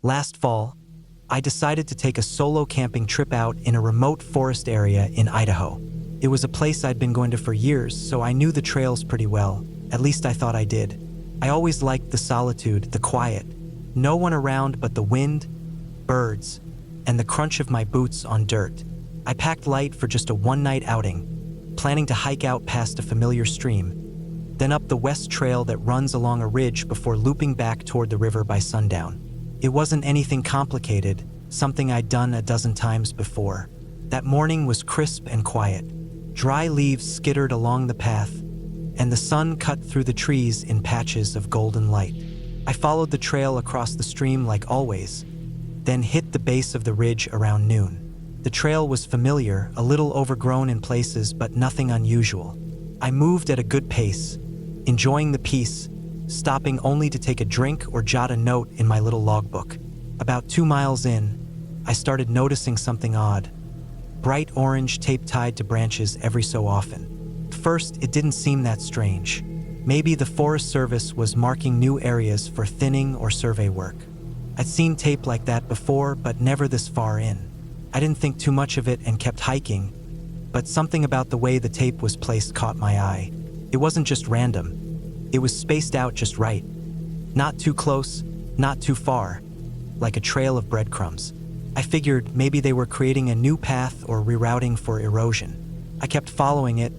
Last fall, I decided to take a solo camping trip out in a remote forest area in Idaho. It was a place I'd been going to for years, so I knew the trails pretty well. At least I thought I did. I always liked the solitude, the quiet. No one around but the wind, birds, and the crunch of my boots on dirt. I packed light for just a one-night outing, planning to hike out past a familiar stream, then up the west trail that runs along a ridge before looping back toward the river by sundown. It wasn't anything complicated, something I'd done a dozen times before. That morning was crisp and quiet. Dry leaves skittered along the path, and the sun cut through the trees in patches of golden light. I followed the trail across the stream like always, then hit the base of the ridge around noon. The trail was familiar, a little overgrown in places, but nothing unusual. I moved at a good pace, enjoying the peace, stopping only to take a drink or jot a note in my little logbook. About 2 miles in, I started noticing something odd. Bright orange tape tied to branches every so often. At first, it didn't seem that strange. Maybe the Forest Service was marking new areas for thinning or survey work. I'd seen tape like that before, but never this far in. I didn't think too much of it and kept hiking, but something about the way the tape was placed caught my eye. It wasn't just random. It was spaced out just right. Not too close, not too far, like a trail of breadcrumbs. I figured maybe they were creating a new path or rerouting for erosion. I kept following it,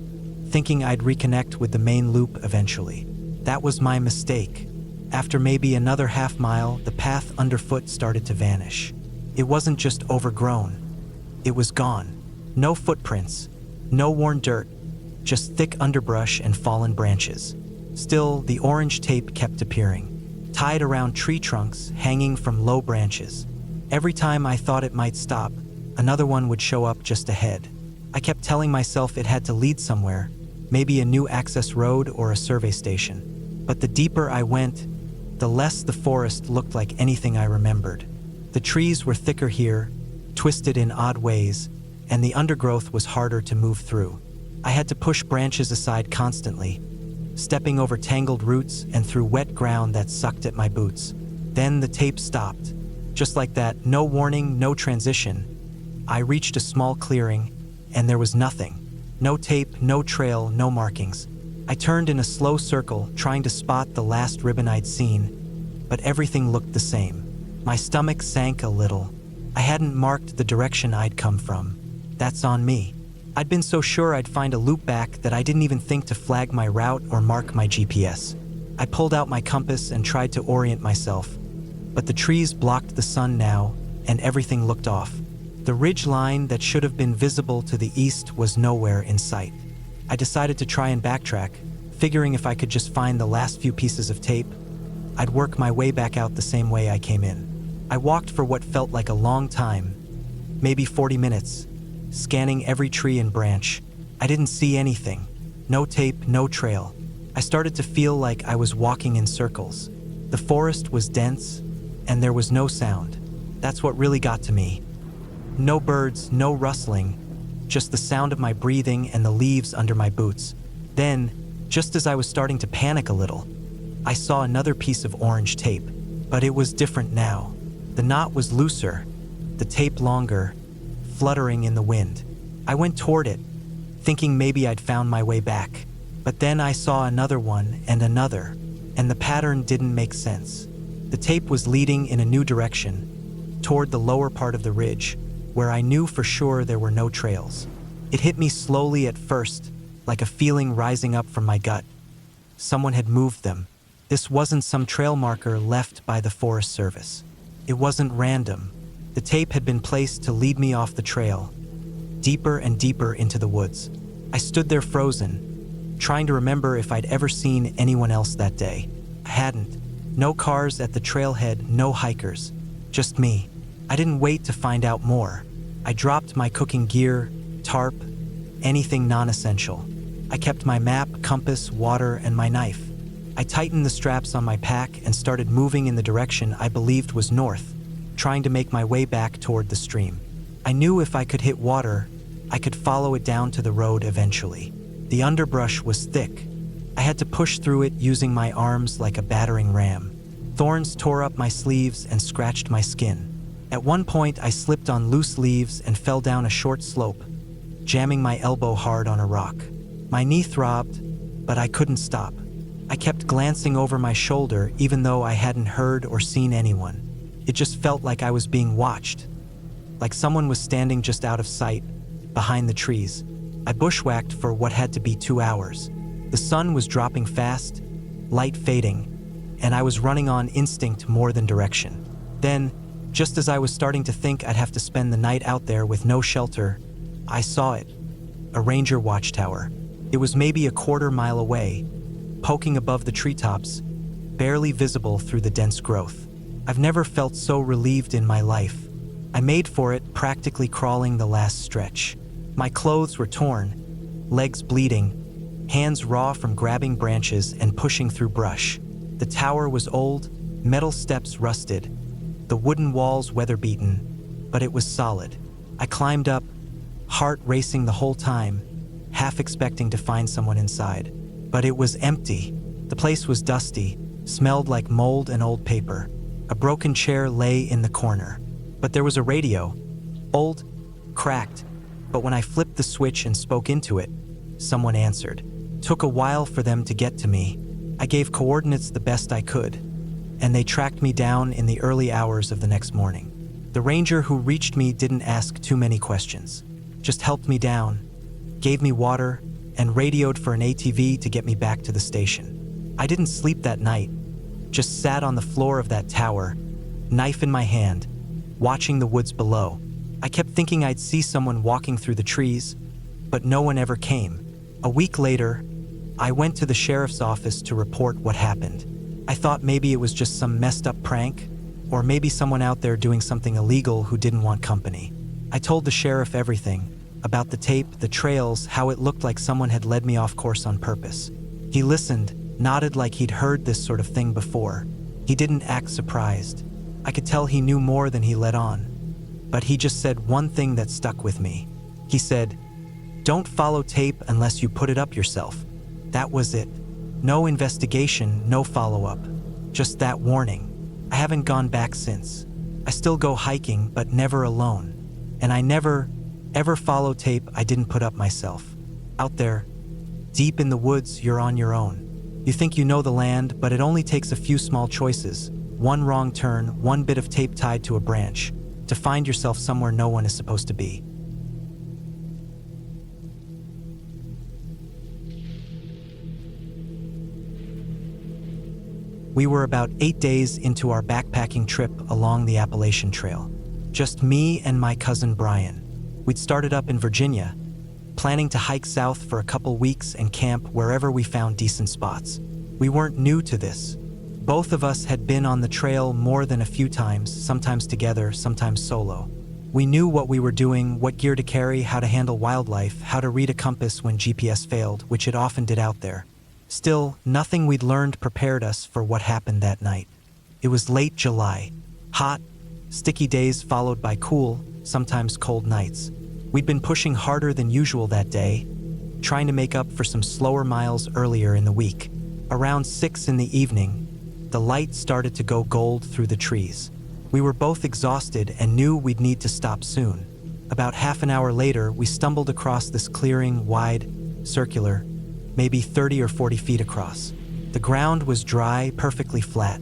thinking I'd reconnect with the main loop eventually. That was my mistake. After maybe another half mile, the path underfoot started to vanish. It wasn't just overgrown. It was gone. No footprints, no worn dirt, just thick underbrush and fallen branches. Still, the orange tape kept appearing, tied around tree trunks, hanging from low branches. Every time I thought it might stop, another one would show up just ahead. I kept telling myself it had to lead somewhere, maybe a new access road or a survey station. But the deeper I went, the less the forest looked like anything I remembered. The trees were thicker here, twisted in odd ways, and the undergrowth was harder to move through. I had to push branches aside constantly, stepping over tangled roots and through wet ground that sucked at my boots. Then the tape stopped. Just like that, no warning, no transition. I reached a small clearing, and there was nothing. No tape, no trail, no markings. I turned in a slow circle, trying to spot the last ribbon I'd seen, but everything looked the same. My stomach sank a little. I hadn't marked the direction I'd come from. That's on me. I'd been so sure I'd find a loop back that I didn't even think to flag my route or mark my GPS. I pulled out my compass and tried to orient myself, but the trees blocked the sun now, and everything looked off. The ridge line that should have been visible to the east was nowhere in sight. I decided to try and backtrack, figuring if I could just find the last few pieces of tape, I'd work my way back out the same way I came in. I walked for what felt like a long time, maybe 40 minutes, scanning every tree and branch. I didn't see anything. No tape, no trail. I started to feel like I was walking in circles. The forest was dense, and there was no sound. That's what really got to me. No birds, no rustling, just the sound of my breathing and the leaves under my boots. Then, just as I was starting to panic a little, I saw another piece of orange tape, but it was different now. The knot was looser, the tape longer, fluttering in the wind. I went toward it, thinking maybe I'd found my way back. But then I saw another one and another, and the pattern didn't make sense. The tape was leading in a new direction, toward the lower part of the ridge, where I knew for sure there were no trails. It hit me slowly at first, like a feeling rising up from my gut. Someone had moved them. This wasn't some trail marker left by the Forest Service. It wasn't random. The tape had been placed to lead me off the trail, deeper and deeper into the woods. I stood there frozen, trying to remember if I'd ever seen anyone else that day. I hadn't. No cars at the trailhead, no hikers, just me. I didn't wait to find out more. I dropped my cooking gear, tarp, anything non-essential. I kept my map, compass, water, and my knife. I tightened the straps on my pack and started moving in the direction I believed was north, trying to make my way back toward the stream. I knew if I could hit water, I could follow it down to the road eventually. The underbrush was thick. I had to push through it using my arms like a battering ram. Thorns tore up my sleeves and scratched my skin. At one point, I slipped on loose leaves and fell down a short slope, jamming my elbow hard on a rock. My knee throbbed, but I couldn't stop. I kept glancing over my shoulder even though I hadn't heard or seen anyone. It just felt like I was being watched, like someone was standing just out of sight, behind the trees. I bushwhacked for what had to be 2 hours. The sun was dropping fast, light fading, and I was running on instinct more than direction. Then, just as I was starting to think I'd have to spend the night out there with no shelter, I saw it. A ranger watchtower. It was maybe a quarter-mile away, poking above the treetops, barely visible through the dense growth. I've never felt so relieved in my life. I made for it, practically crawling the last stretch. My clothes were torn, legs bleeding, hands raw from grabbing branches and pushing through brush. The tower was old, metal steps rusted, the wooden walls weather-beaten, but it was solid. I climbed up, heart racing the whole time, half expecting to find someone inside. But it was empty. The place was dusty, smelled like mold and old paper. A broken chair lay in the corner. But there was a radio. Old, cracked, but when I flipped the switch and spoke into it, someone answered. Took a while for them to get to me. I gave coordinates the best I could, and they tracked me down in the early hours of the next morning. The ranger who reached me didn't ask too many questions, just helped me down, gave me water, and radioed for an ATV to get me back to the station. I didn't sleep that night, just sat on the floor of that tower, knife in my hand, watching the woods below. I kept thinking I'd see someone walking through the trees, but no one ever came. A week later, I went to the sheriff's office to report what happened. I thought maybe it was just some messed up prank, or maybe someone out there doing something illegal who didn't want company. I told the sheriff everything, about the tape, the trails, how it looked like someone had led me off course on purpose. He listened, nodded like he'd heard this sort of thing before. He didn't act surprised. I could tell he knew more than he let on. But he just said one thing that stuck with me. He said, "Don't follow tape unless you put it up yourself." That was it. No investigation, no follow-up. Just that warning. I haven't gone back since. I still go hiking, but never alone. And I never, ever follow tape I didn't put up myself. Out there, deep in the woods, you're on your own. You think you know the land, but it only takes a few small choices, one wrong turn, one bit of tape tied to a branch, to find yourself somewhere no one is supposed to be. We were about 8 days into our backpacking trip along the Appalachian Trail. Just me and my cousin Brian. We'd started up in Virginia, planning to hike south for a couple weeks and camp wherever we found decent spots. We weren't new to this. Both of us had been on the trail more than a few times, sometimes together, sometimes solo. We knew what we were doing, what gear to carry, how to handle wildlife, how to read a compass when GPS failed, which it often did out there. Still, nothing we'd learned prepared us for what happened that night. It was late July. Hot, sticky days followed by cool, sometimes cold nights. We'd been pushing harder than usual that day, trying to make up for some slower miles earlier in the week. Around 6 in the evening, the light started to go gold through the trees. We were both exhausted and knew we'd need to stop soon. About half an hour later, we stumbled across this clearing, wide, circular, maybe 30 or 40 feet across. The ground was dry, perfectly flat.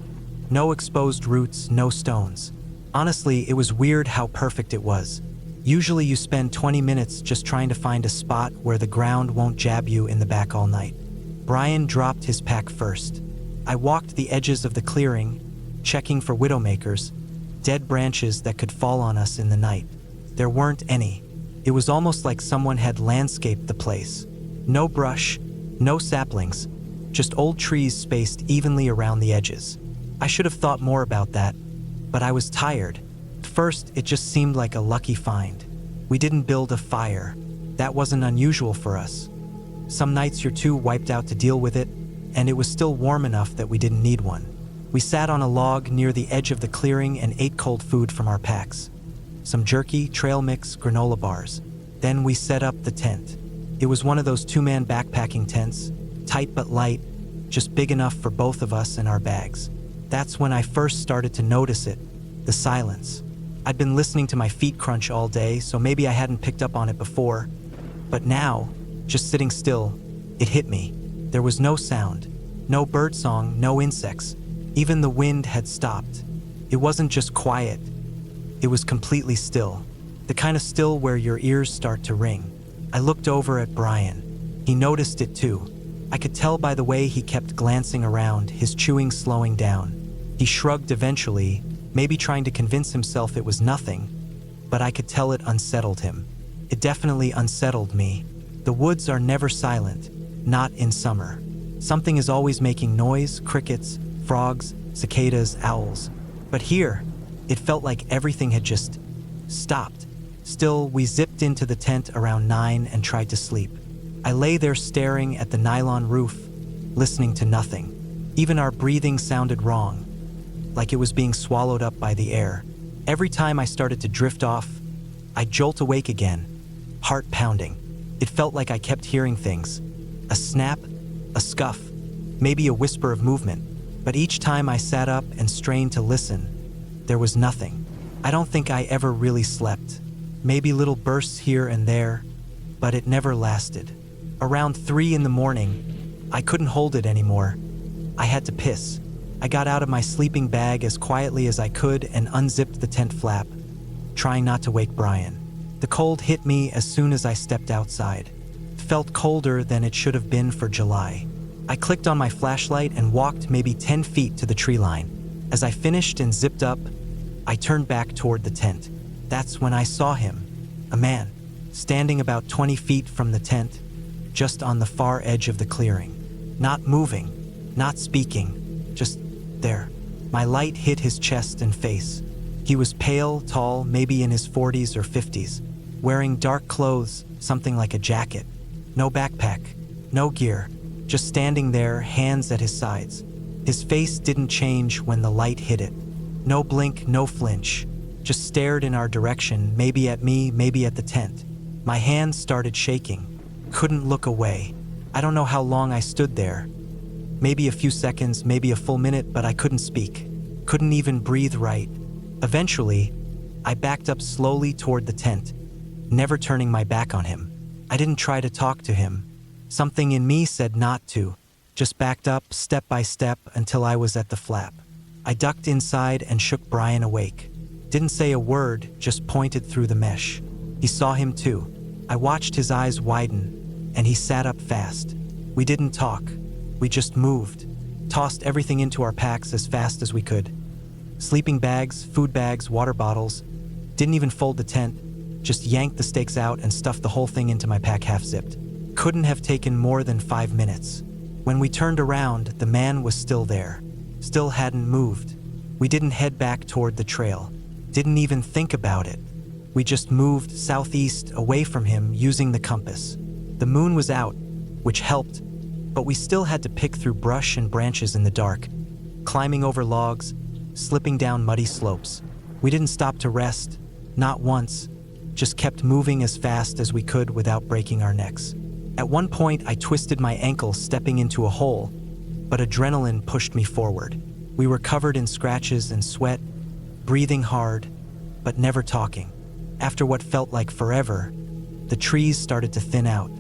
No exposed roots, no stones. Honestly, it was weird how perfect it was. Usually you spend 20 minutes just trying to find a spot where the ground won't jab you in the back all night. Brian dropped his pack first. I walked the edges of the clearing, checking for widowmakers, dead branches that could fall on us in the night. There weren't any. It was almost like someone had landscaped the place. No brush, no saplings, just old trees spaced evenly around the edges. I should have thought more about that, but I was tired. At first, it just seemed like a lucky find. We didn't build a fire. That wasn't unusual for us. Some nights you're too wiped out to deal with it, and it was still warm enough that we didn't need one. We sat on a log near the edge of the clearing and ate cold food from our packs. Some jerky, trail mix, granola bars. Then we set up the tent. It was one of those two-man backpacking tents, tight but light, just big enough for both of us and our bags. That's when I first started to notice it, the silence. I'd been listening to my feet crunch all day, so maybe I hadn't picked up on it before. But now, just sitting still, it hit me. There was no sound, no birdsong, no insects. Even the wind had stopped. It wasn't just quiet, it was completely still. The kind of still where your ears start to ring. I looked over at Brian. He noticed it too. I could tell by the way he kept glancing around, his chewing slowing down. He shrugged eventually, maybe trying to convince himself it was nothing, but I could tell it unsettled him. It definitely unsettled me. The woods are never silent, not in summer. Something is always making noise, crickets, frogs, cicadas, owls. But here, it felt like everything had just stopped. Still, we zipped into the tent around 9 and tried to sleep. I lay there staring at the nylon roof, listening to nothing. Even our breathing sounded wrong, like it was being swallowed up by the air. Every time I started to drift off, I'd jolt awake again, heart pounding. It felt like I kept hearing things. A snap, a scuff, maybe a whisper of movement. But each time I sat up and strained to listen, there was nothing. I don't think I ever really slept. Maybe little bursts here and there, but it never lasted. Around 3 in the morning, I couldn't hold it anymore. I had to piss. I got out of my sleeping bag as quietly as I could and unzipped the tent flap, trying not to wake Brian. The cold hit me as soon as I stepped outside. It felt colder than it should have been for July. I clicked on my flashlight and walked maybe 10 feet to the tree line. As I finished and zipped up, I turned back toward the tent. That's when I saw him, a man, standing about 20 feet from the tent, just on the far edge of the clearing. Not moving, not speaking, just there. My light hit his chest and face. He was pale, tall, maybe in his 40s or 50s, wearing dark clothes, something like a jacket. No backpack, no gear, just standing there, hands at his sides. His face didn't change when the light hit it. No blink, no flinch, just stared in our direction, maybe at me, maybe at the tent. My hands started shaking, couldn't look away. I don't know how long I stood there. Maybe a few seconds, maybe a full minute, but I couldn't speak. Couldn't even breathe right. Eventually, I backed up slowly toward the tent, never turning my back on him. I didn't try to talk to him. Something in me said not to. Just backed up step by step until I was at the flap. I ducked inside and shook Brian awake. Didn't say a word, just pointed through the mesh. He saw him too. I watched his eyes widen, and he sat up fast. We didn't talk. We just moved, tossed everything into our packs as fast as we could. Sleeping bags, food bags, water bottles. Didn't even fold the tent, just yanked the stakes out and stuffed the whole thing into my pack half-zipped. Couldn't have taken more than 5 minutes. When we turned around, the man was still there. Still hadn't moved. We didn't head back toward the trail. Didn't even think about it. We just moved southeast away from him using the compass. The moon was out, which helped, but we still had to pick through brush and branches in the dark, climbing over logs, slipping down muddy slopes. We didn't stop to rest, not once, just kept moving as fast as we could without breaking our necks. At one point, I twisted my ankle stepping into a hole, but adrenaline pushed me forward. We were covered in scratches and sweat, breathing hard, but never talking. After what felt like forever, the trees started to thin out.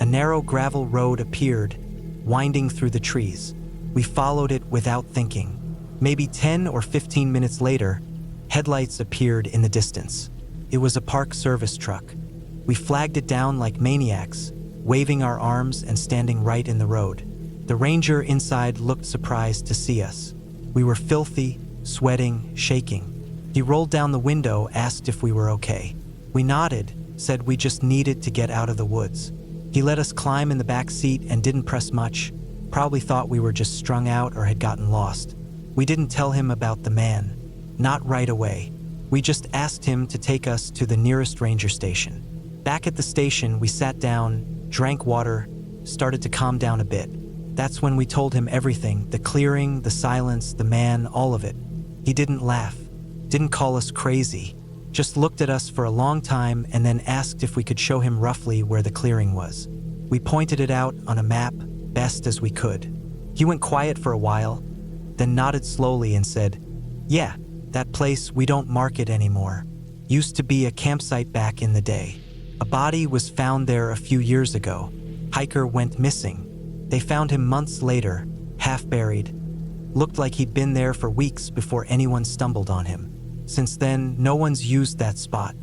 A narrow gravel road appeared, winding through the trees. We followed it without thinking. Maybe 10 or 15 minutes later, headlights appeared in the distance. It was a park service truck. We flagged it down like maniacs, waving our arms and standing right in the road. The ranger inside looked surprised to see us. We were filthy, sweating, shaking. He rolled down the window, asked if we were okay. We nodded, said we just needed to get out of the woods. He let us climb in the back seat and didn't press much, probably thought we were just strung out or had gotten lost. We didn't tell him about the man, not right away. We just asked him to take us to the nearest ranger station. Back at the station, we sat down, drank water, started to calm down a bit. That's when we told him everything, the clearing, the silence, the man, all of it. He didn't laugh, didn't call us crazy, just looked at us for a long time and then asked if we could show him roughly where the clearing was. We pointed it out on a map, best as we could. He went quiet for a while, then nodded slowly and said, "Yeah, that place we don't market anymore. Used to be a campsite back in the day. A body was found there a few years ago. Hiker went missing. They found him months later, half buried. Looked like he'd been there for weeks before anyone stumbled on him. Since then, no one's used that spot.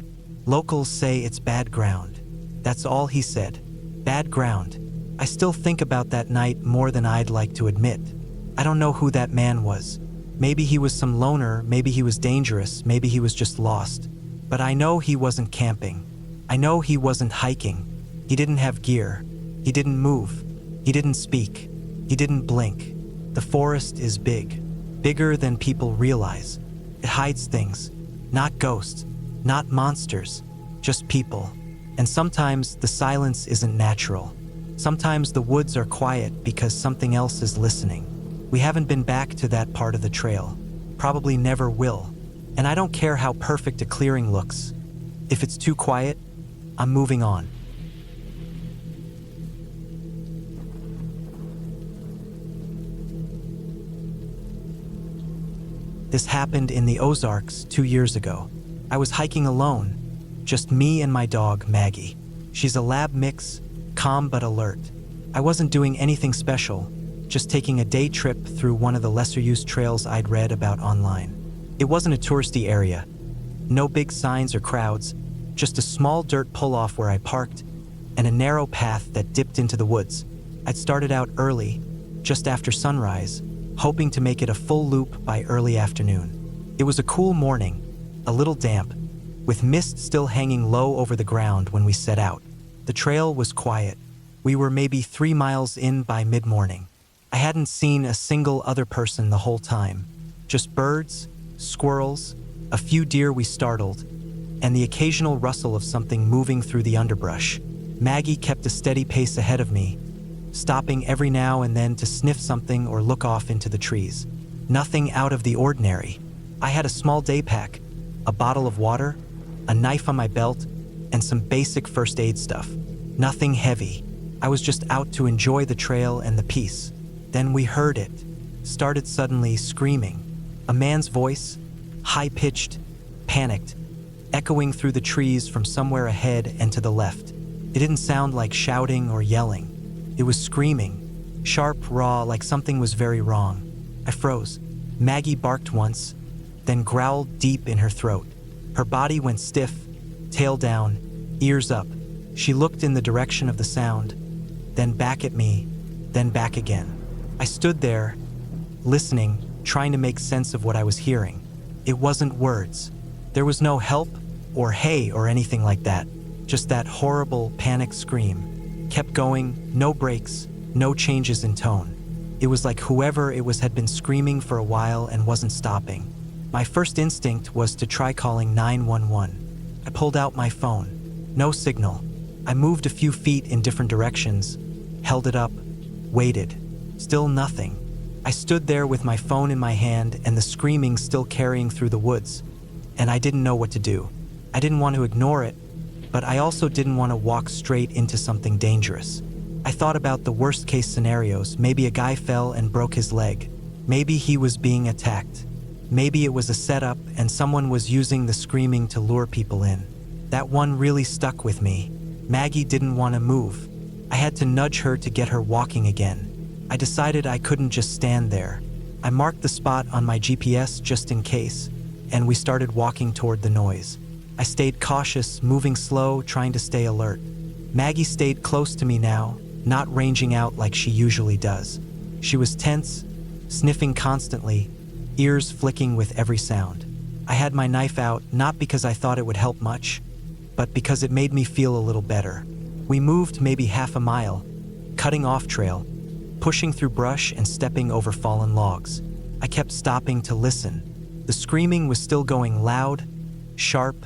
Locals say it's bad ground." That's all he said. Bad ground. I still think about that night more than I'd like to admit. I don't know who that man was. Maybe he was some loner, maybe he was dangerous, maybe he was just lost. But I know he wasn't camping. I know he wasn't hiking. He didn't have gear. He didn't move. He didn't speak. He didn't blink. The forest is big. Bigger than people realize. It hides things. Not ghosts. Not monsters. Just people. And sometimes the silence isn't natural. Sometimes the woods are quiet because something else is listening. We haven't been back to that part of the trail. Probably never will. And I don't care how perfect a clearing looks. If it's too quiet, I'm moving on. This happened in the Ozarks 2 years ago. I was hiking alone, just me and my dog, Maggie. She's a lab mix, calm but alert. I wasn't doing anything special, just taking a day trip through one of the lesser-used trails I'd read about online. It wasn't a touristy area. No big signs or crowds, just a small dirt pull-off where I parked, and a narrow path that dipped into the woods. I'd started out early, just after sunrise, hoping to make it a full loop by early afternoon. It was a cool morning, a little damp, with mist still hanging low over the ground when we set out. The trail was quiet. We were maybe 3 miles in by mid-morning. I hadn't seen a single other person the whole time. Just birds, squirrels, a few deer we startled, and the occasional rustle of something moving through the underbrush. Maggie kept a steady pace ahead of me, stopping every now and then to sniff something or look off into the trees. Nothing out of the ordinary. I had a small day pack, a bottle of water, a knife on my belt, and some basic first aid stuff. Nothing heavy. I was just out to enjoy the trail and the peace. Then we heard it. Started suddenly screaming. A man's voice, high-pitched, panicked, echoing through the trees from somewhere ahead and to the left. It didn't sound like shouting or yelling. It was screaming, sharp, raw, like something was very wrong. I froze. Maggie barked once, then growled deep in her throat. Her body went stiff, tail down, ears up. She looked in the direction of the sound, then back at me, then back again. I stood there, listening, trying to make sense of what I was hearing. It wasn't words. There was no help or hey or anything like that. Just that horrible panic scream. Kept going, no breaks, no changes in tone. It was like whoever it was had been screaming for a while and wasn't stopping. My first instinct was to try calling 911. I pulled out my phone. No signal. I moved a few feet in different directions, held it up, waited. Still nothing. I stood there with my phone in my hand and the screaming still carrying through the woods, and I didn't know what to do. I didn't want to ignore it, but I also didn't want to walk straight into something dangerous. I thought about the worst-case scenarios. Maybe a guy fell and broke his leg. Maybe he was being attacked. Maybe it was a setup and someone was using the screaming to lure people in. That one really stuck with me. Maggie didn't want to move. I had to nudge her to get her walking again. I decided I couldn't just stand there. I marked the spot on my GPS just in case, and we started walking toward the noise. I stayed cautious, moving slow, trying to stay alert. Maggie stayed close to me now, not ranging out like she usually does. She was tense, sniffing constantly, ears flicking with every sound. I had my knife out, not because I thought it would help much, but because it made me feel a little better. We moved maybe half a mile, cutting off trail, pushing through brush and stepping over fallen logs. I kept stopping to listen. The screaming was still going loud, sharp,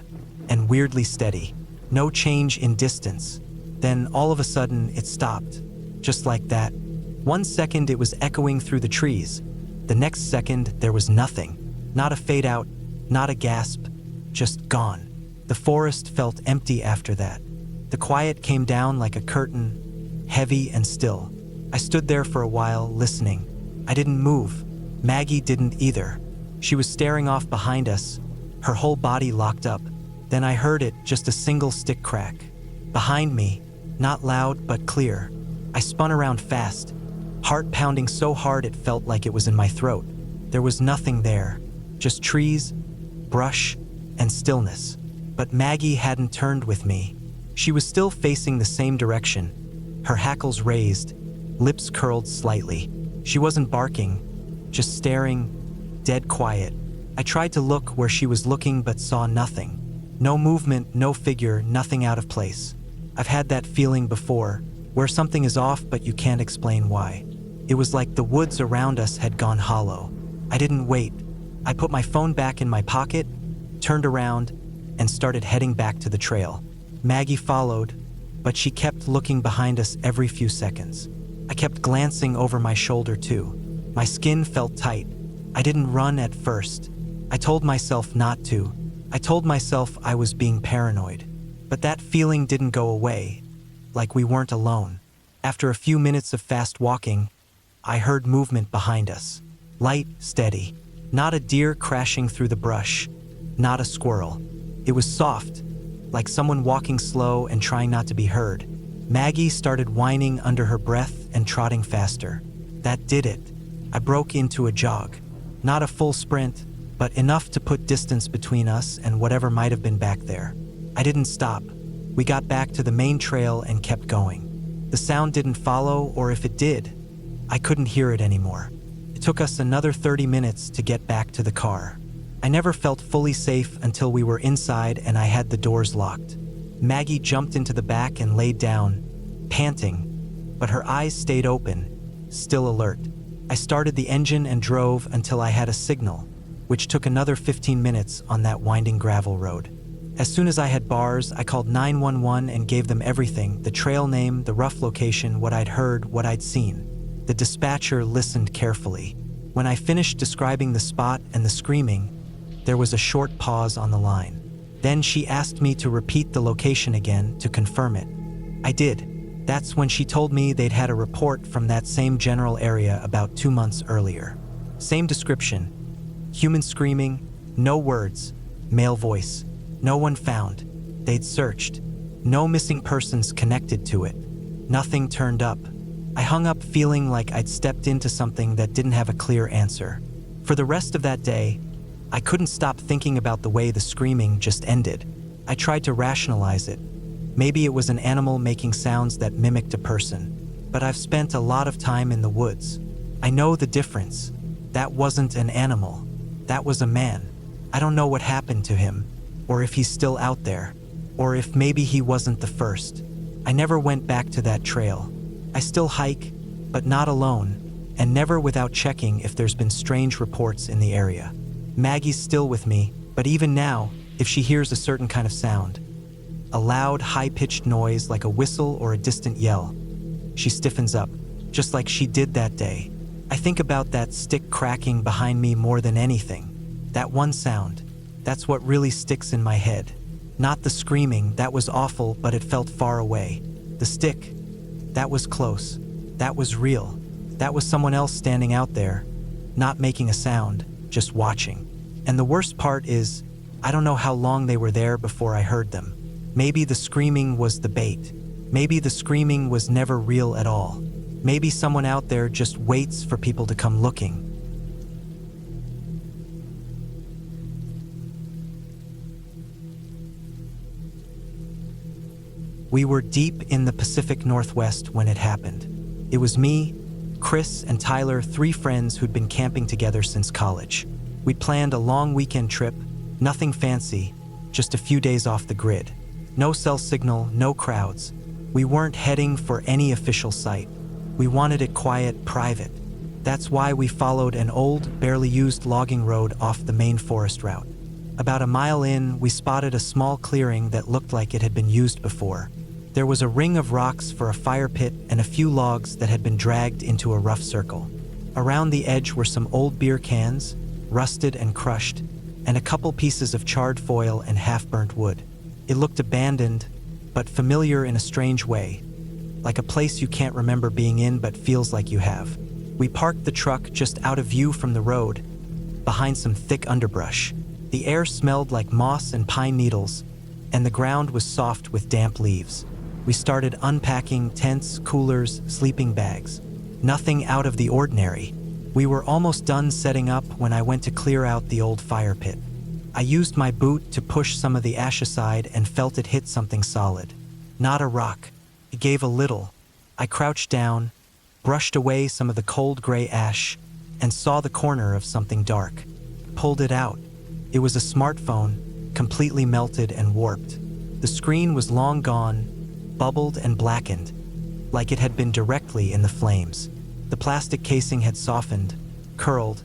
and weirdly steady. No change in distance. Then all of a sudden it stopped, just like that. 1 second it was echoing through the trees. The next second there was nothing. Not a fade out, not a gasp, just gone. The forest felt empty after that. The quiet came down like a curtain, heavy and still. I stood there for a while, listening. I didn't move, Maggie didn't either. She was staring off behind us, her whole body locked up. Then I heard it, just a single stick crack. Behind me, not loud but clear. I spun around fast, heart pounding so hard it felt like it was in my throat. There was nothing there, just trees, brush, and stillness. But Maggie hadn't turned with me. She was still facing the same direction, her hackles raised, lips curled slightly. She wasn't barking, just staring, dead quiet. I tried to look where she was looking but saw nothing. No movement, no figure, nothing out of place. I've had that feeling before, where something is off but you can't explain why. It was like the woods around us had gone hollow. I didn't wait. I put my phone back in my pocket, turned around, and started heading back to the trail. Maggie followed, but she kept looking behind us every few seconds. I kept glancing over my shoulder too. My skin felt tight. I didn't run at first. I told myself not to. I told myself I was being paranoid. But that feeling didn't go away, like we weren't alone. After a few minutes of fast walking, I heard movement behind us. Light, steady. Not a deer crashing through the brush. Not a squirrel. It was soft, like someone walking slow and trying not to be heard. Maggie started whining under her breath and trotting faster. That did it. I broke into a jog. Not a full sprint, but enough to put distance between us and whatever might have been back there. I didn't stop. We got back to the main trail and kept going. The sound didn't follow, or if it did, I couldn't hear it anymore. It took us another 30 minutes to get back to the car. I never felt fully safe until we were inside and I had the doors locked. Maggie jumped into the back and laid down, panting, but her eyes stayed open, still alert. I started the engine and drove until I had a signal, which took another 15 minutes on that winding gravel road. As soon as I had bars, I called 911 and gave them everything, the trail name, the rough location, what I'd heard, what I'd seen. The dispatcher listened carefully. When I finished describing the spot and the screaming, there was a short pause on the line. Then she asked me to repeat the location again to confirm it. I did. That's when she told me they'd had a report from that same general area about 2 months earlier. Same description. Human screaming, no words, male voice. No one found. They'd searched. No missing persons connected to it. Nothing turned up. I hung up feeling like I'd stepped into something that didn't have a clear answer. For the rest of that day, I couldn't stop thinking about the way the screaming just ended. I tried to rationalize it. Maybe it was an animal making sounds that mimicked a person. But I've spent a lot of time in the woods. I know the difference. That wasn't an animal. That was a man. I don't know what happened to him, or if he's still out there, or if maybe he wasn't the first. I never went back to that trail. I still hike, but not alone, and never without checking if there's been strange reports in the area. Maggie's still with me, but even now, if she hears a certain kind of sound, a loud, high-pitched noise like a whistle or a distant yell, she stiffens up, just like she did that day. I think about that stick cracking behind me more than anything. That one sound, that's what really sticks in my head. Not the screaming, that was awful, but it felt far away. The stick, that was close. That was real. That was someone else standing out there, not making a sound, just watching. And the worst part is, I don't know how long they were there before I heard them. Maybe the screaming was the bait. Maybe the screaming was never real at all. Maybe someone out there just waits for people to come looking. We were deep in the Pacific Northwest when it happened. It was me, Chris, and Tyler, 3 friends who'd been camping together since college. We'd planned a long weekend trip, nothing fancy, just a few days off the grid. No cell signal, no crowds. We weren't heading for any official site. We wanted it quiet, private. That's why we followed an old, barely used logging road off the main forest route. About a mile in, we spotted a small clearing that looked like it had been used before. There was a ring of rocks for a fire pit and a few logs that had been dragged into a rough circle. Around the edge were some old beer cans, rusted and crushed, and a couple pieces of charred foil and half-burnt wood. It looked abandoned, but familiar in a strange way, like a place you can't remember being in but feels like you have. We parked the truck just out of view from the road, behind some thick underbrush. The air smelled like moss and pine needles, and the ground was soft with damp leaves. We started unpacking tents, coolers, sleeping bags. Nothing out of the ordinary. We were almost done setting up when I went to clear out the old fire pit. I used my boot to push some of the ash aside and felt it hit something solid. Not a rock. It gave a little. I crouched down, brushed away some of the cold gray ash, and saw the corner of something dark. Pulled it out. It was a smartphone, completely melted and warped. The screen was long gone, bubbled and blackened, like it had been directly in the flames. The plastic casing had softened, curled,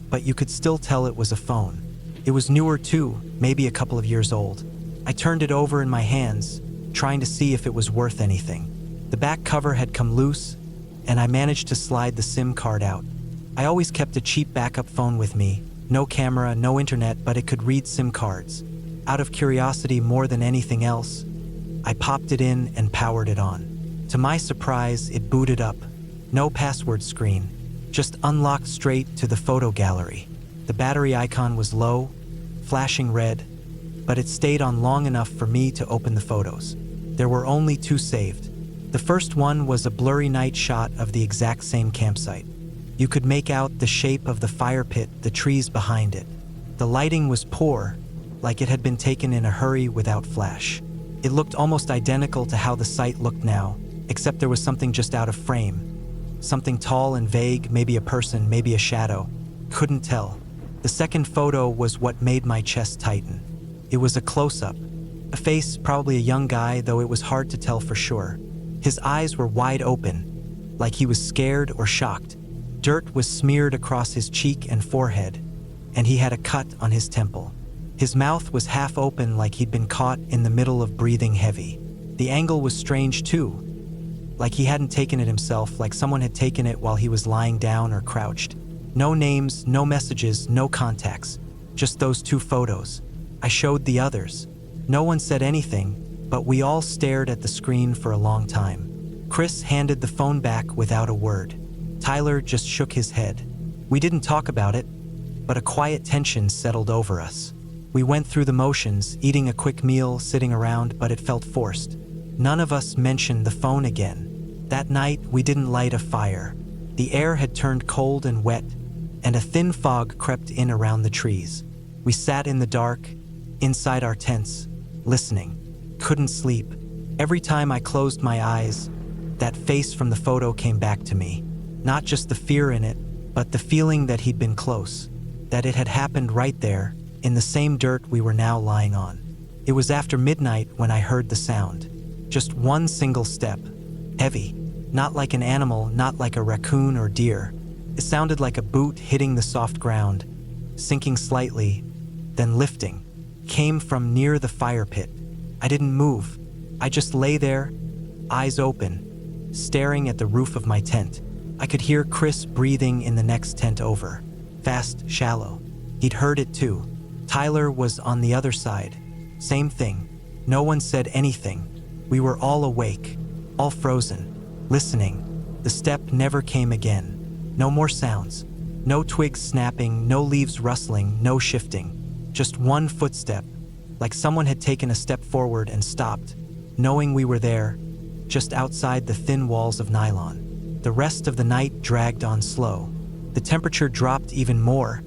but you could still tell it was a phone. It was newer too, maybe a couple of years old. I turned it over in my hands, trying to see if it was worth anything. The back cover had come loose, and I managed to slide the SIM card out. I always kept a cheap backup phone with me, no camera, no internet, but it could read SIM cards. Out of curiosity more than anything else, I popped it in and powered it on. To my surprise, it booted up. No password screen, just unlocked straight to the photo gallery. The battery icon was low, flashing red, but it stayed on long enough for me to open the photos. There were only 2 saved. The first one was a blurry night shot of the exact same campsite. You could make out the shape of the fire pit, the trees behind it. The lighting was poor, like it had been taken in a hurry without flash. It looked almost identical to how the site looked now, except there was something just out of frame. Something tall and vague, maybe a person, maybe a shadow. Couldn't tell. The second photo was what made my chest tighten. It was a close-up. A face, probably a young guy, though it was hard to tell for sure. His eyes were wide open, like he was scared or shocked. Dirt was smeared across his cheek and forehead, and he had a cut on his temple. His mouth was half open, like he'd been caught in the middle of breathing heavy. The angle was strange too, like he hadn't taken it himself, like someone had taken it while he was lying down or crouched. No names, no messages, no contacts, just those 2 photos. I showed the others. No one said anything, but we all stared at the screen for a long time. Chris handed the phone back without a word. Tyler just shook his head. We didn't talk about it, but a quiet tension settled over us. We went through the motions, eating a quick meal, sitting around, but it felt forced. None of us mentioned the phone again. That night, we didn't light a fire. The air had turned cold and wet, and a thin fog crept in around the trees. We sat in the dark, inside our tents, listening. Couldn't sleep. Every time I closed my eyes, that face from the photo came back to me. Not just the fear in it, but the feeling that he'd been close, that it had happened right there, in the same dirt we were now lying on. It was after midnight when I heard the sound. Just one single step. Heavy. Not like an animal, not like a raccoon or deer. It sounded like a boot hitting the soft ground, sinking slightly, then lifting. Came from near the fire pit. I didn't move. I just lay there, eyes open, staring at the roof of my tent. I could hear Chris breathing in the next tent over. Fast, shallow. He'd heard it too. Tyler was on the other side. Same thing. No one said anything. We were all awake, all frozen, listening. The step never came again. No more sounds. No twigs snapping, no leaves rustling, no shifting. Just one footstep, like someone had taken a step forward and stopped, knowing we were there, just outside the thin walls of nylon. The rest of the night dragged on slow. The temperature dropped even more,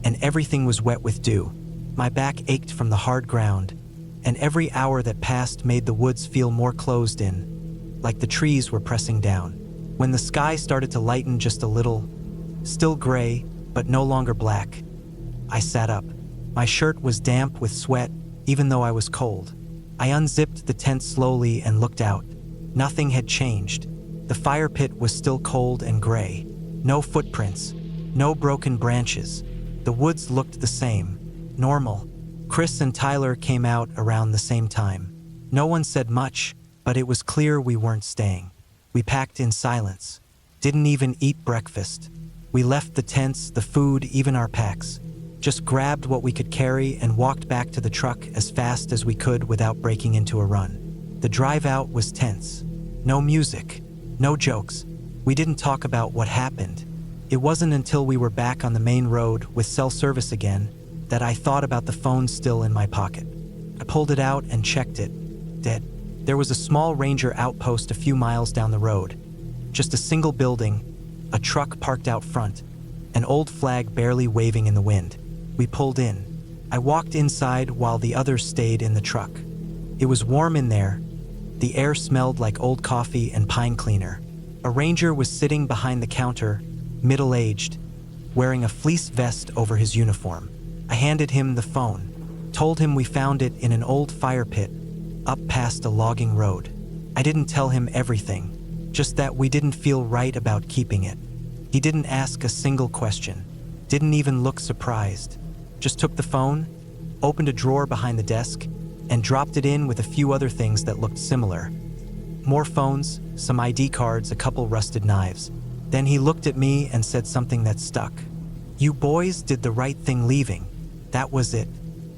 and everything was wet with dew. My back ached from the hard ground, and every hour that passed made the woods feel more closed in, like the trees were pressing down. When the sky started to lighten just a little, still gray, but no longer black, I sat up. My shirt was damp with sweat, even though I was cold. I unzipped the tent slowly and looked out. Nothing had changed. The fire pit was still cold and gray. No footprints, no broken branches. The woods looked the same, normal. Chris and Tyler came out around the same time. No one said much, but it was clear we weren't staying. We packed in silence. Didn't even eat breakfast. We left the tents, the food, even our packs. Just grabbed what we could carry and walked back to the truck as fast as we could without breaking into a run. The drive out was tense. No music, no jokes. We didn't talk about what happened. It wasn't until we were back on the main road with cell service again that I thought about the phone still in my pocket. I pulled it out and checked it. Dead. There was a small ranger outpost a few miles down the road. Just a single building, a truck parked out front, an old flag barely waving in the wind. We pulled in. I walked inside while the others stayed in the truck. It was warm in there. The air smelled like old coffee and pine cleaner. A ranger was sitting behind the counter, middle-aged, wearing a fleece vest over his uniform. I handed him the phone, told him we found it in an old fire pit, up past a logging road. I didn't tell him everything, just that we didn't feel right about keeping it. He didn't ask a single question, didn't even look surprised. Just took the phone, opened a drawer behind the desk, and dropped it in with a few other things that looked similar. More phones, some ID cards, a couple rusted knives. Then he looked at me and said something that stuck. "You boys did the right thing leaving." That was it.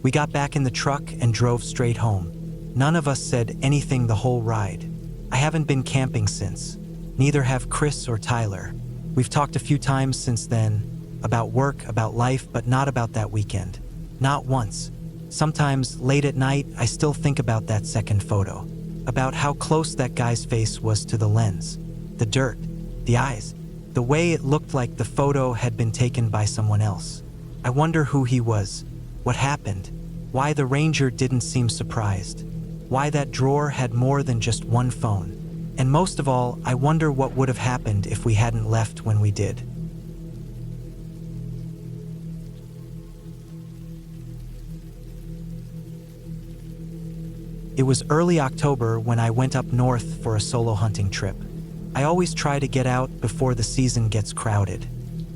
We got back in the truck and drove straight home. None of us said anything the whole ride. I haven't been camping since. Neither have Chris or Tyler. We've talked a few times since then, about work, about life, but not about that weekend. Not once. Sometimes, late at night, I still think about that second photo. About how close that guy's face was to the lens. The dirt, the eyes, the way it looked like the photo had been taken by someone else. I wonder who he was, what happened, why the ranger didn't seem surprised, why that drawer had more than just one phone. And most of all, I wonder what would have happened if we hadn't left when we did. It was early October when I went up north for a solo hunting trip. I always try to get out before the season gets crowded.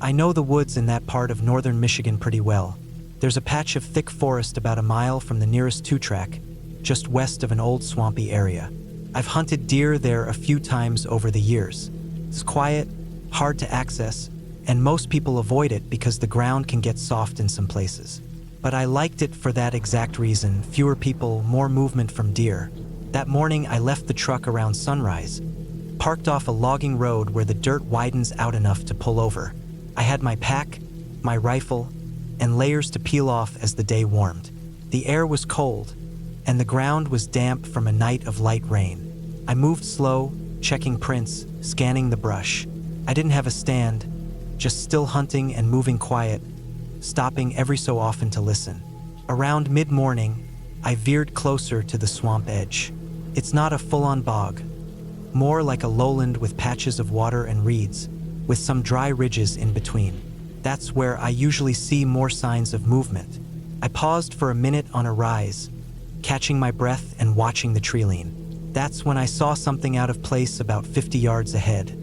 I know the woods in that part of northern Michigan pretty well. There's a patch of thick forest about a mile from the nearest two-track, just west of an old swampy area. I've hunted deer there a few times over the years. It's quiet, hard to access, and most people avoid it because the ground can get soft in some places. But I liked it for that exact reason: fewer people, more movement from deer. That morning I left the truck around sunrise, parked off a logging road where the dirt widens out enough to pull over. I had my pack, my rifle, and layers to peel off as the day warmed. The air was cold, and the ground was damp from a night of light rain. I moved slow, checking prints, scanning the brush. I didn't have a stand, just still hunting and moving quiet, stopping every so often to listen. Around mid-morning, I veered closer to the swamp edge. It's not a full-on bog, more like a lowland with patches of water and reeds, with some dry ridges in between. That's where I usually see more signs of movement. I paused for a minute on a rise, catching my breath and watching the tree lean. That's when I saw something out of place about 50 yards ahead.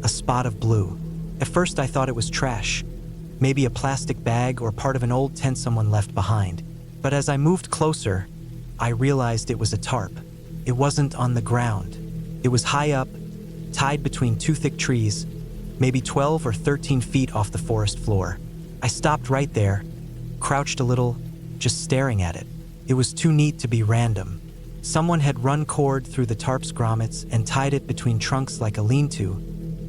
A spot of blue. At first I thought it was trash, maybe a plastic bag or part of an old tent someone left behind. But as I moved closer, I realized it was a tarp. It wasn't on the ground. It was high up, tied between two thick trees, maybe 12 or 13 feet off the forest floor. I stopped right there, crouched a little, just staring at it. It was too neat to be random. Someone had run cord through the tarp's grommets and tied it between trunks like a lean-to,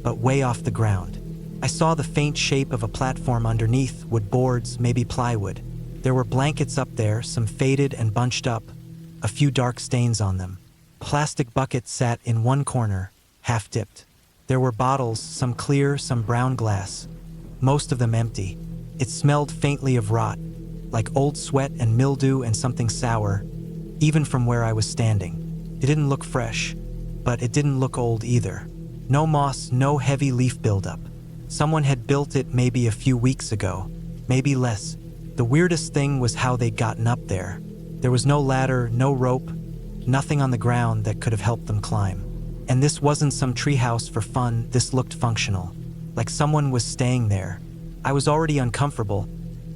but way off the ground. I saw the faint shape of a platform underneath, wood boards, maybe plywood. There were blankets up there, some faded and bunched up, a few dark stains on them. Plastic buckets sat in one corner, half-dipped. There were bottles, some clear, some brown glass, most of them empty. It smelled faintly of rot, like old sweat and mildew and something sour, even from where I was standing. It didn't look fresh, but it didn't look old either. No moss, no heavy leaf buildup. Someone had built it maybe a few weeks ago, maybe less. The weirdest thing was how they'd gotten up there. There was no ladder, no rope, nothing on the ground that could have helped them climb. And this wasn't some treehouse for fun, this looked functional, like someone was staying there. I was already uncomfortable,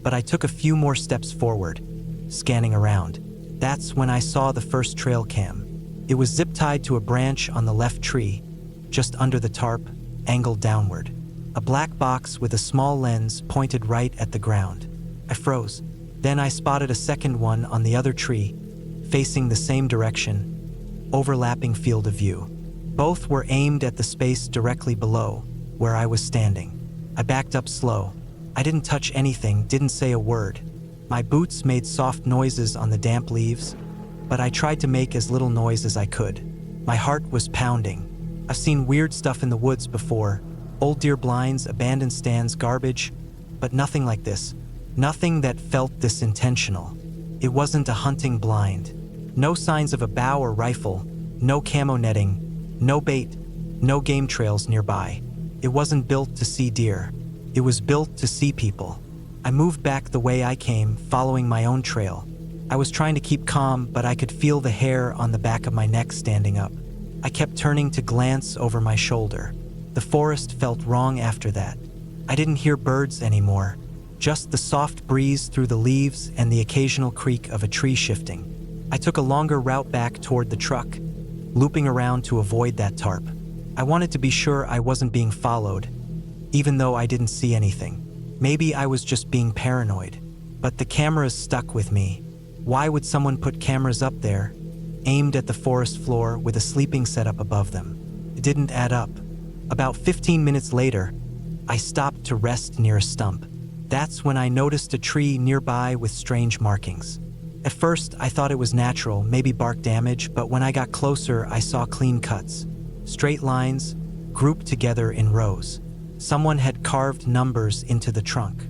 but I took a few more steps forward, scanning around. That's when I saw the first trail cam. It was zip-tied to a branch on the left tree, just under the tarp, angled downward. A black box with a small lens pointed right at the ground. I froze. Then I spotted a second one on the other tree, facing the same direction, overlapping field of view. Both were aimed at the space directly below, where I was standing. I backed up slow. I didn't touch anything, didn't say a word. My boots made soft noises on the damp leaves, but I tried to make as little noise as I could. My heart was pounding. I've seen weird stuff in the woods before. Old deer blinds, abandoned stands, garbage, but nothing like this. Nothing that felt this intentional. It wasn't a hunting blind. No signs of a bow or rifle, no camo netting, no bait, no game trails nearby. It wasn't built to see deer. It was built to see people. I moved back the way I came, following my own trail. I was trying to keep calm, but I could feel the hair on the back of my neck standing up. I kept turning to glance over my shoulder. The forest felt wrong after that. I didn't hear birds anymore, just the soft breeze through the leaves and the occasional creak of a tree shifting. I took a longer route back toward the truck, looping around to avoid that tarp. I wanted to be sure I wasn't being followed, even though I didn't see anything. Maybe I was just being paranoid, but the cameras stuck with me. Why would someone put cameras up there, aimed at the forest floor with a sleeping setup above them? It didn't add up. About 15 minutes later, I stopped to rest near a stump. That's when I noticed a tree nearby with strange markings. At first, I thought it was natural, maybe bark damage, but when I got closer, I saw clean cuts. Straight lines, grouped together in rows. Someone had carved numbers into the trunk.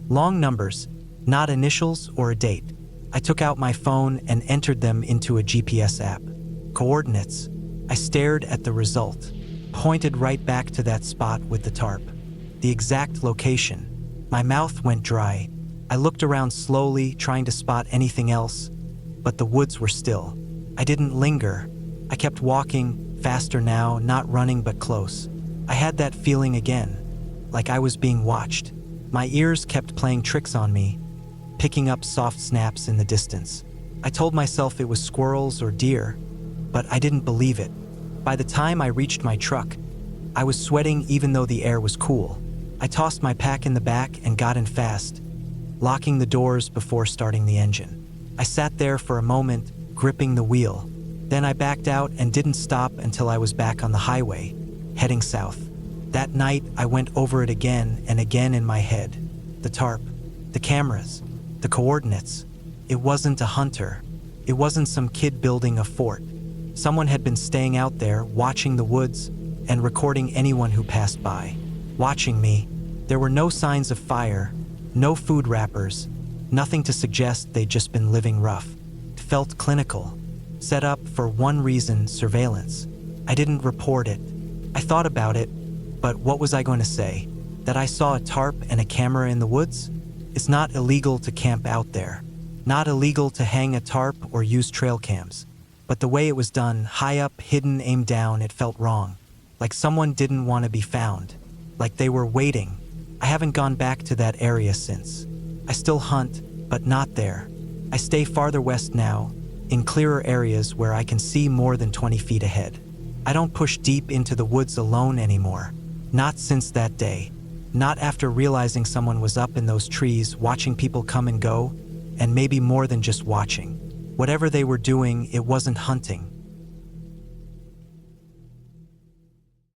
Long numbers, not initials or a date. I took out my phone and entered them into a GPS app. Coordinates. I stared at the result, pointed right back to that spot with the tarp. The exact location. My mouth went dry. I looked around slowly, trying to spot anything else, but the woods were still. I didn't linger. I kept walking, faster now, not running but close. I had that feeling again, like I was being watched. My ears kept playing tricks on me, picking up soft snaps in the distance. I told myself it was squirrels or deer, but I didn't believe it. By the time I reached my truck, I was sweating even though the air was cool. I tossed my pack in the back and got in fast, locking the doors before starting the engine. I sat there for a moment, gripping the wheel. Then I backed out and didn't stop until I was back on the highway, heading south. That night, I went over it again and again in my head. The tarp, the cameras, the coordinates. It wasn't a hunter. It wasn't some kid building a fort. Someone had been staying out there, watching the woods and recording anyone who passed by. Watching me. There were no signs of fire, no food wrappers, nothing to suggest they'd just been living rough. It felt clinical, set up for one reason: surveillance. I didn't report it. I thought about it, but what was I going to say? That I saw a tarp and a camera in the woods? It's not illegal to camp out there. Not illegal to hang a tarp or use trail cams. But the way it was done, high up, hidden, aimed down, it felt wrong. Like someone didn't want to be found. Like they were waiting. I haven't gone back to that area since. I still hunt, but not there. I stay farther west now, in clearer areas where I can see more than 20 feet ahead. I don't push deep into the woods alone anymore. Not since that day. Not after realizing someone was up in those trees, watching people come and go, and maybe more than just watching. Whatever they were doing, it wasn't hunting.